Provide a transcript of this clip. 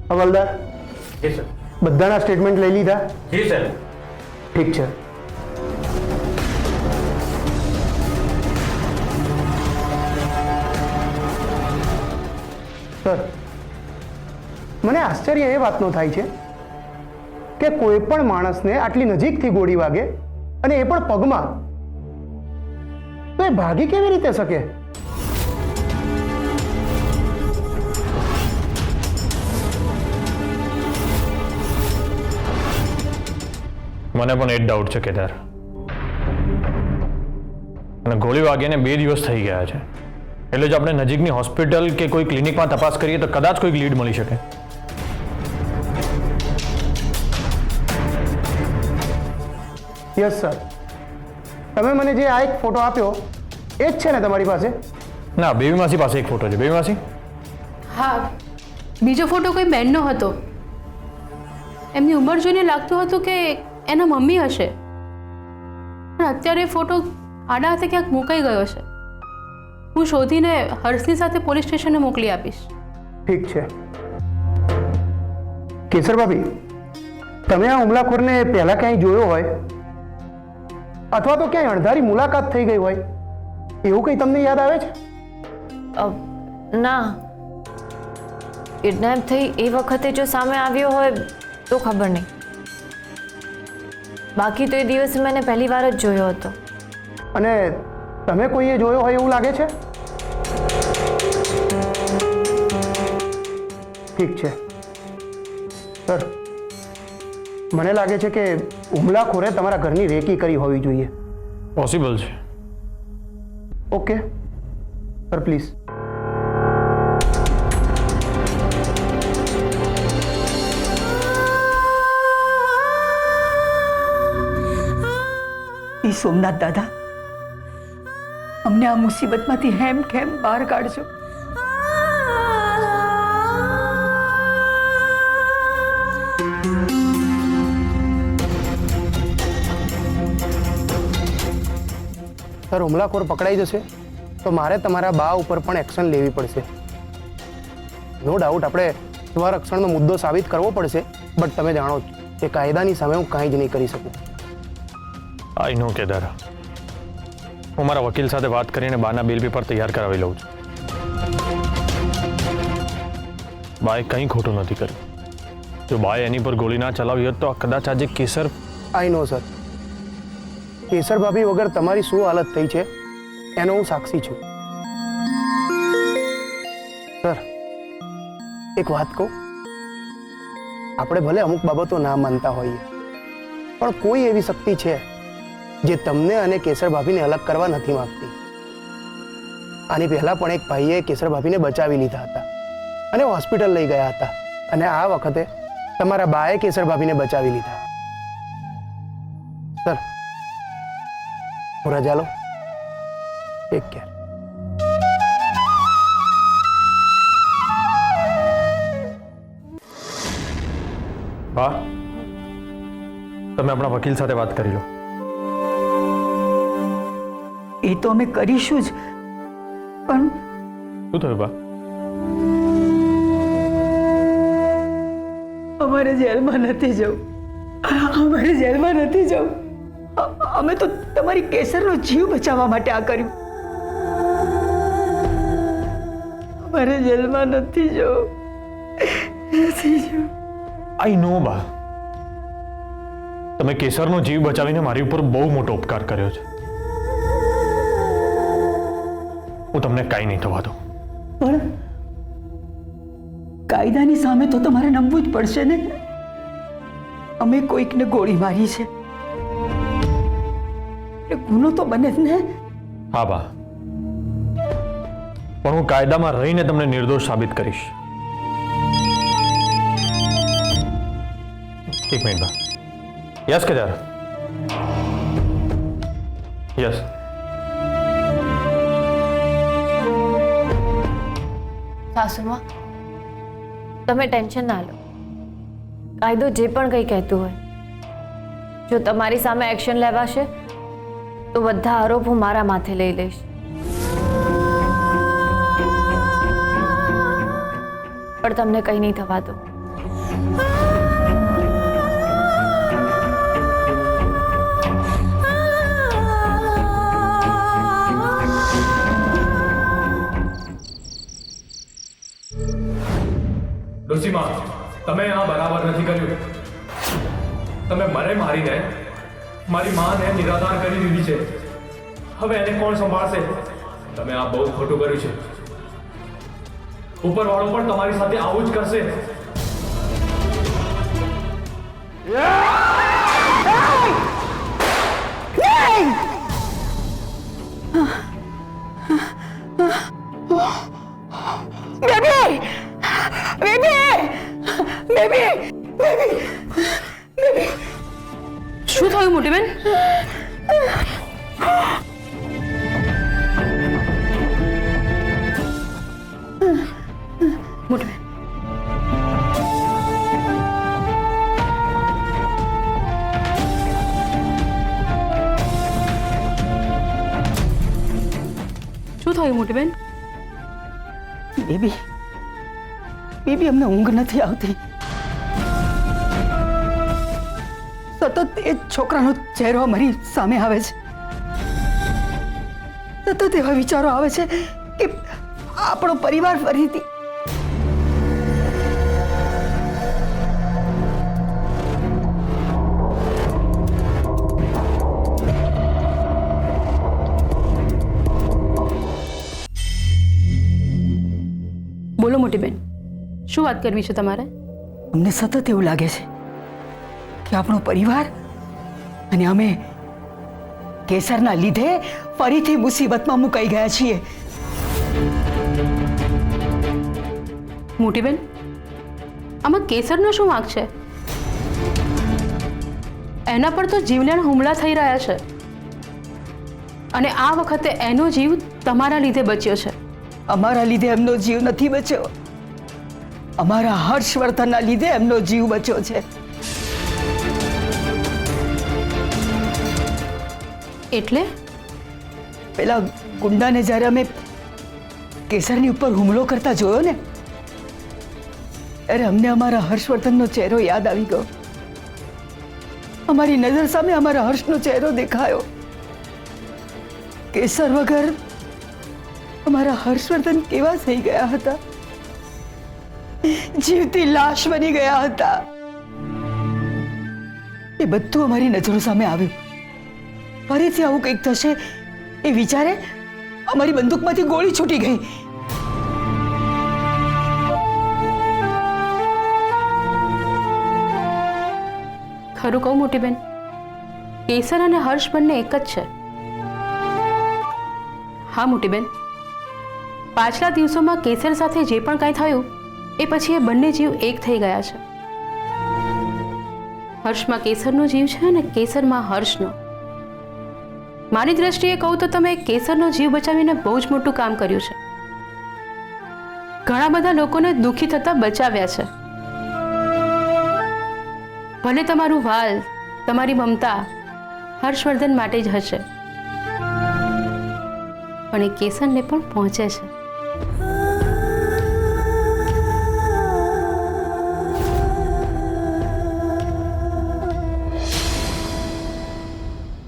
હવાલદાર, જી sir. બધાના statement લઈ લીધા? જી સર. ઠીક છે. સર, મને આશ્ચર્ય એ વાતનો થાય છે કે કોઈ પણ માણસને આટલી નજીકથી ગોળી વાગે અને એ પણ પગમાં, તો એ ભાગી કેવી રીતે શકે? મને પણ એ જ ડાઉટ છે કેદાર. અને ગોળી વાગ્યાને 2 દિવસ થઈ ગયા છે, એટલે જો આપણે નજીકની હોસ્પિટલ કે કોઈ ક્લિનિકમાં તપાસ કરીએ તો કદાચ કોઈક લીડ મળી શકે. Yes sir. તમે મને જે આ એક ફોટો આપ્યો એ જ છે ને તમારી પાસે? ના, બેબી માસી પાસે એક ફોટો છે. બેબી માસી? હા, બીજો ફોટો કોઈ બેનનો હતો. એમની ઉંમર જોઈને લાગતું હતું કે એના મમ્મી હશે, પણ અત્યારે ફોટો આડા હાથે ક્યાંક મુકાઈ ગયો છે. હું શોધીને હર્ષની સાથે પોલીસ સ્ટેશને મોકલી આપીશ. ઠીક છે. કેસર ભાભી, તમે આ હુમલાખોરને પહેલા ક્યાંય જોયો હોય અથવા તો ક્યાંય અણધારી મુલાકાત થઈ ગઈ હોય એવું કંઈ તમને યાદ આવે છે? ના, કિડનેપ થઈ એ વખતે જો સામે આવ્યો હોય તો ખબર નહીં. બાકી તો એ દિવસે મેં પહેલી વાર જ જોયો હતો. અને તમે કોઈએ જોયો હોય એવું લાગે છે? ઠીક છે સર, મને લાગે છે કે હુમલાખોરે તમારા ઘરની રેકી કરી હોવી જોઈએ. પોસિબલ છે. Okay sir, please. એ સોમનાથ દાદા, અમને આ મુસીબતમાંથી હેમ ખેમ બહાર કાઢજો. સર, હુમલાખોર પકડાઈ જશે તો મારે તમારા બા ઉપર પણ એક્શન લેવી પડશે. નો ડાઉટ આપણે સ્વરક્ષણનો મુદ્દો સાબિત કરવો પડશે, બટ તમે જાણો છો કે કાયદાની સામે હું કાંઈ જ નહીં કરી શકું. આઈ નો કેદાર. હું મારા વકીલ સાથે વાત કરીને બાના બિલ પેપર તૈયાર કરાવી લઉં છું. બાએ કંઈ ખોટું નથી કર્યું. જો બાએ એની પર ગોળી ના ચલાવી હોત તો કદાચ આજે કેસર... આઈ નો સર. કેસર ભાભી વગર તમારી શું હાલત થઈ છે એનો હું સાક્ષી છું. સર, એક વાત કહું, આપણે ભલે અમુક બાબતો ના માનતા હોઈએ, પણ કોઈ એવી શક્તિ છે જે તમને અને કેસર ભાભીને અલગ કરવા નથી માંગતી. આની પહેલા પણ એક ભાઈએ કેસર ભાભીને બચાવી લીધા હતા અને હોસ્પિટલ લઈ ગયા હતા, અને આ વખતે તમારા બાએ કેસર ભાભીને બચાવી લીધા. સર, હું રજા લો. Take care. બા, તમે આપણા વકીલ સાથે વાત કરી લો. એ તો અમે કરીશું જ, પણ શું થયું બા? અમારે જેલમાં નથી જવું. અમારે જેલમાં નથી જવું. અમે તો તમારી કેસરનો જીવ બચાવવા માટે આ કર્યું. અમારે જેલમાં નથી જવું. નથી જવું. આઈ નો બા, તમે કેસરનો જીવ બચાવીને મારી ઉપર બહુ મોટો ઉપકાર કર્યો છે. હું તમને કાંઈ નહીં થવા દઉં. પણ કાયદાની સામે તો તમારે નમવું જ પડશે ને. અમે કોઈકને ગોળી મારી છે, ગુનો તો બને જ ને. હા બા, પણ હું કાયદામાં રહીને તમને નિર્દોષ સાબિત કરીશ. એક મિનિટ બા. યસ કેદાર? યસ. સાસુમાં, તમે ટેન્શન ના લો. કાયદો જે પણ કંઈ કહેતું હોય, જો તમારી સામે એક્શન લેવાશે તો બધા આરોપ હું મારા માથે લઈ લઈશ. પણ તમને કંઈ નહીં થવા દો. ડોસીમાં, તમે આ બરાબર નથી કર્યું. તમે મને મારીને મારી માને નિરાધાર કરી દીધી છે. હવે એને કોણ સંભાળશે? તમે આ બહુ ખોટું કર્યું છે. ઉપરવાળો પણ તમારી સાથે આવું જ કરશે. શું થયું મોટી બેન? મોટી બેન, શું થયું મોટી બેન? બેબી બેબી અમને ઊંઘ નથી આવતી. સતત એ છોકરાનો ચહેરો અમારી સામે આવે છે. સતત એવા વિચારો આવે છે કે આપણો પરિવાર ફરીથી બોલો મોટી બેન, શું વાત કરવી છે તમારે? અમને સતત એવું લાગે છે કે આપણો પરિવાર અને અમે કેસરના લીધે ફરીથી મુસીબતમાં મુકાઈ ગયા છીએ. મોટી બેન, આમાં કેસરનો શું વાંક છે? એના પર તો જીવલેણ હુમલા થઈ રહ્યા છે અને આ વખતે એનો જીવ તમારા લીધે બચ્યો છે. અમારા લીધે એમનો જીવ નથી બચ્યો. અમારા હર્ષવર્ધનના લીધે એમનો જીવ બચ્યો છે. એટલે પેલા ગુંડાને જ્યારે અમે કેસરની ઉપર હુમલો કરતા જોયો ને, ત્યારે અમને અમારા હર્ષવર્ધનનો ચહેરો યાદ આવી ગયો. અમારી નજર સામે અમારા હર્ષનો ચહેરો દેખાયો. કેસર વગર અમારા હર્ષવર્ધન કેવા થઈ ગયા હતા, જીવતી લાશ બની ગયા હતા. એ બધું અમારી નજરો સામે આવ્યું. ફરીથી આવું કંઈક થશે એ વિચારે અમારી બંદૂકમાંથી ગોળી છૂટી ગઈ. ખરું કહું મોટી બેન, કેસર અને હર્ષ બંને એક જ છે. હા મોટી બેન, પાછલા દિવસોમાં કેસર સાથે જે પણ કાંઈ થયું એ પછી એ બંને જીવ એક થઈ ગયા છે. હર્ષમાં કેસરનો જીવ છે અને કેસરમાં હર્ષનો. મારી દ્રષ્ટિએ કહું તો તમે કેસરનો જીવ બચાવીને બહુ જ મોટું કામ કર્યું છે. ઘણા બધા લોકોને દુઃખી થતા બચાવ્યા છે. ભલે તમારું વાલ, તમારી મમતા હર્ષવર્ધન માટે જ હશે, પણ એ કેસરને પણ પહોંચે છે.